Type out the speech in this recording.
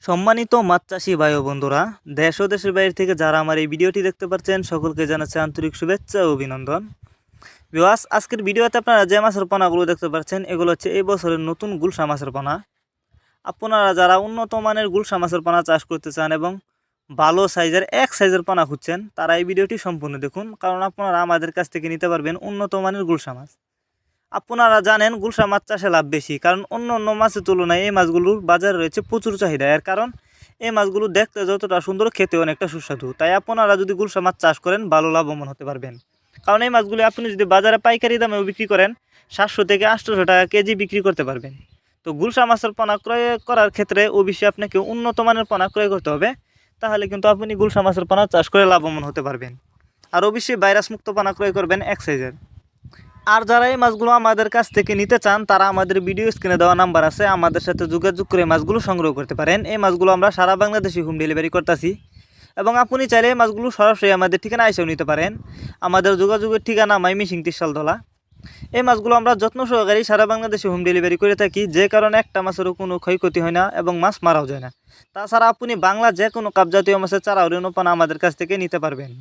সম্মানিত মাছ চাষি ভাই ও বন্ধুরা, দেশ ও দেশের বাইরে থেকে যারা আমার এই ভিডিওটি দেখতে পাচ্ছেন সকলকে জানাচ্ছি আন্তরিক শুভেচ্ছা ও অভিনন্দন। ভিউয়ার্স, আজকের ভিডিওতে আপনারা যে মাছের পোনাগুলো দেখতে পাচ্ছেন এগুলো হচ্ছে এই বছরের নতুন গুলশা মাছের পোনা। আপনারা যারা উন্নত মানের গুলশা মাছের পোনা চাষ করতে চান এবং ভালো সাইজের এক সাইজের পোনা খুঁজছেন তারা এই ভিডিওটি সম্পূর্ণ দেখুন, কারণ আপনারা আমাদের কাছ থেকে নিতে পারবেন উন্নত মানের গুলশা মাছ। আপনারা জানেন গুলশা মাছ চাষে লাভ বেশি, কারণ অন্য অন্য মাছের তুলনায় এই মাছগুলোর বাজারে রয়েছে প্রচুর চাহিদা। এর কারণ এই মাছগুলো দেখতে যতটা সুন্দর, খেতে অনেকটা সুস্বাদু। তাই আপনারা যদি গুলশা মাছ চাষ করেন ভালো লাভবান হতে পারবেন। কারণ এই মাছগুলি আপনি যদি বাজারে পাইকারি দামেও বিক্রি করেন 700 থেকে 800 টাকা কেজি বিক্রি করতে পারবেন। তো গুলশা মাছের পোনা ক্রয় করার ক্ষেত্রে অবশ্যই আপনাকে উন্নত মানের পোনা ক্রয় করতে হবে, তাহলে কিন্তু আপনি গুলশা মাছের পোনা চাষ করে লাভবান হতে পারবেন। আর অবশ্যই ভাইরাস মুক্ত পোনা ক্রয় করবেন এক সাইজের। আর যারা এই মাছগুলো আমাদের কাছ থেকে নিতে চান তারা আমাদের ভিডিও স্ক্রিনে দেওয়া নাম্বার আছে, আমাদের সাথে যোগাযোগ করে মাছগুলো সংগ্রহ করতে পারেন। এই মাছগুলো আমরা সারা বাংলাদেশে হোম ডেলিভারি করতেছি এবং আপনি চাইলে এই মাছগুলো সরাসরি আমাদের ঠিকানা এসেও নিতে পারেন। আমাদের যোগাযোগের ঠিকানা ময়মনসিংহ তিরশালতলা। এই মাছগুলো আমরা যত্ন সহকারে সারা বাংলাদেশে হোম ডেলিভারি করে থাকি, যে কারণে একটা মাছেরও কোনো ক্ষয়ক্ষতি হয় না এবং মাছ মারাও যায় না। তাছাড়া আপনি বাংলা যে কোনো কাপজাতীয় মাছের চারা ও রেণু পানা আমাদের কাছ থেকে নিতে পারবেন।